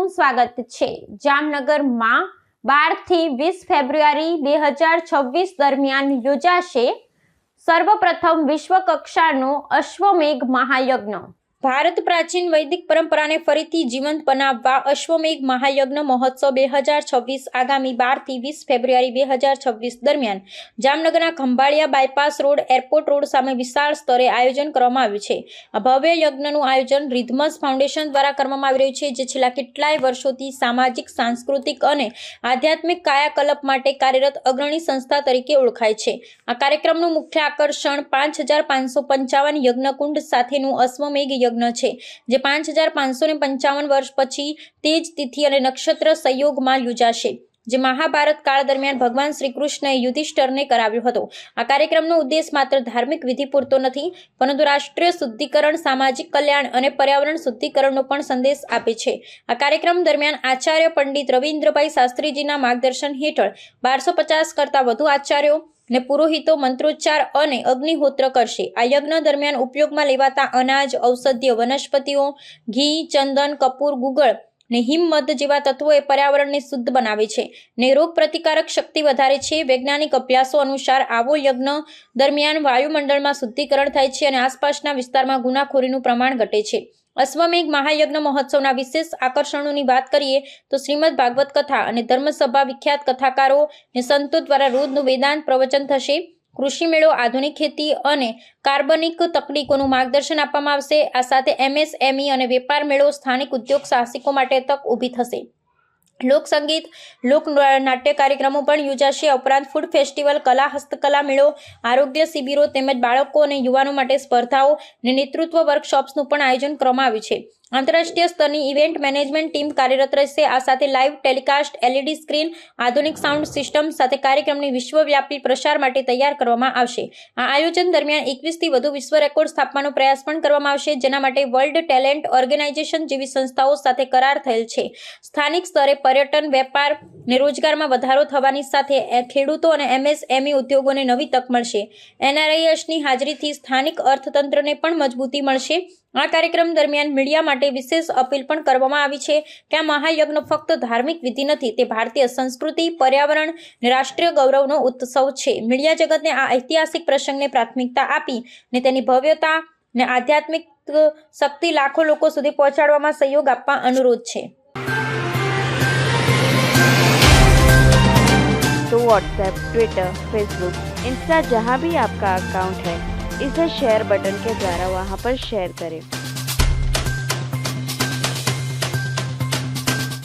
આપનું સ્વાગત છે। જામનગરમાં 12 થી 20 ફેબ્રુઆરી 2026 દરમિયાન યોજાશે સર્વપ્રથમ વિશ્વ કક્ષાનો અશ્વમેઘ મહાયજ્ઞ। ભારત પ્રાચીન વૈદિક પરંપરાને ફરીથી જીવંત બનાવવા અશ્વમેઘ મહાયજ્ઞ મહોત્સવ 2026 આગામી 12 થી 20 ફેબ્રુઆરી 2026 દરમિયાન જામનગરના Khambhalia bypass road airport road સામે વિશાળ સ્તરે આયોજન કરવામાં આવ્યું છે। આ ભવ્ય યજ્ઞનું આયોજન રિધમસ ફાઉન્ડેશન દ્વારા કરવામાં આવી રહ્યું છે, જે છેલ્લા કેટલાય વર્ષોથી સામાજિક, સાંસ્કૃતિક અને આધ્યાત્મિક કાયાકલ્પ માટે કાર્યરત અગ્રણી સંસ્થા તરીકે ઓળખાય છે। આ કાર્યક્રમનું મુખ્ય આકર્ષણ 5555 યજ્ઞકુંડ સાથેનું અશ્વમેઘ યજ્ઞ છે, જે 5555 વર્ષ પછી તેજ તિથિ અને નક્ષત્ર સંયોગમાં યોજાશે, જે મહાભારત કાળ દરમિયાન ભગવાન શ્રી કૃષ્ણએ યુધિષ્ઠિરને કરાવ્યો હતો। આ કાર્યક્રમનો ઉદ્દેશ માત્ર ધાર્મિક વિધિ પૂરતો નથી, પરંતુ રાષ્ટ્રીય શુદ્ધિકરણ, સામાજિક કલ્યાણ અને પર્યાવરણ શુદ્ધિકરણનો પણ સંદેશ આપે છે। આ કાર્યક્રમ દરમિયાન આચાર્ય પંડિત રવિન્દ્રભાઈ શાસ્ત્રીજીના માર્ગદર્શન હેઠળ 1250 કરતાં વધુ આચાર્યો ને પુરોહિતો મંત્રોચ્ચાર અને અગ્નિહોત્ર કરશે। આ યજ્ઞ દરમિયાન ઉપયોગમાં લેવાતા અનાજ, ઔષધીય વનસ્પતિઓ, ઘી, ચંદન, કપૂર, ગુગળ ને હિમમધ જેવા તત્વોએ પર્યાવરણને શુદ્ધ બનાવે છે ને રોગ પ્રતિકારક શક્તિ વધારે છે। વૈજ્ઞાનિક અભ્યાસો અનુસાર આવો યજ્ઞ દરમિયાન વાયુમંડળમાં શુદ્ધિકરણ થાય છે અને આસપાસના વિસ્તારમાં ગુનાખોરીનું પ્રમાણ ઘટે છે। અશ્વમેઘ મહાયજ્ઞ મહોત્સવના વિશેષ આકર્ષણોની વાત કરીએ તો શ્રીમદ ભાગવત કથા અને ધર્મસભા, વિખ્યાત કથાકારો ને સંતો દ્વારા રોજનું વેદાંત પ્રવચન થશે। કૃષિ મેળો, આધુનિક ખેતી અને કાર્બનિક તકનીકોનું માર્ગદર્શન આપવામાં આવશે। આ સાથે MSME અને વેપાર મેળો, સ્થાનિક ઉદ્યોગ સાહસિકો માટે તક ઊભી થશે। લોકસંગીત, લોક નાટ્ય કાર્યક્રમો પણ યોજાશે। આ ઉપરાંત ફૂડ ફેસ્ટિવલ, કલા, હસ્તકલા મેળો, આરોગ્ય શિબિરો તેમજ બાળકો અને યુવાનો માટે સ્પર્ધાઓ અને નેતૃત્વ વર્કશોપ્સનું પણ આયોજન કરવામાં આવ્યું છે। આંતરરાષ્ટ્રીય સ્તરની ઇવેન્ટ મેનેજમેન્ટ ટીમ કાર્યરત રહેશે। આ સાથે લાઇવ ટેલિકાસ્ટ, LED સ્ક્રીન, આધુનિક સાઉન્ડ સિસ્ટમ સાથે કાર્યક્રમની વિશ્વવ્યાપી પ્રસાર માટે તૈયાર કરવામાં આવશે। આ આયોજન દરમિયાન 21 થી વધુ વિશ્વ રેકોર્ડ સ્થાપવાનો પ્રયાસ પણ કરવામાં આવશે, જેના માટે વર્લ્ડ ટેલેન્ટ ઓર્ગેનાઇઝેશન જેવી સંસ્થાઓ સાથે કરાર થયેલ છે। સ્થાનિક સ્તરે પર્યટન, વેપાર ને રોજગારમાં વધારો થવાની સાથે ખેડૂતો અને MSME ઉદ્યોગોને નવી તક મળશે। NRISની હાજરીથી સ્થાનિક અર્થતંત્રને પણ મજબૂતી મળશે। આ કાર્યક્રમ દરમિયાન મીડિયા માટે વિશેષ અપીલ પણ કરવામાં આવી છે કે આ મહાયજ્ઞ ફક્ત ધાર્મિક વિધિ નથી, તે ભારતીય સંસ્કૃતિ, પર્યાવરણ અને રાષ્ટ્રીય ગૌરવનો ઉત્સવ છે। મીડિયા જગતને આ ઐતિહાસિક પ્રસંગને પ્રાથમિકતા આપી ને તેની ભવ્યતા અને આધ્યાત્મિક શક્તિ લાખો લોકો સુધી પહોંચાડવામાં સહયોગ આપવા અનુરોધ છે। तो व्हाट्सएप, ट्विटर, फेसबुक, इंस्टा जहाँ भी आपका अकाउंट है, इसे शेयर बटन के द्वारा वहाँ पर शेयर करें।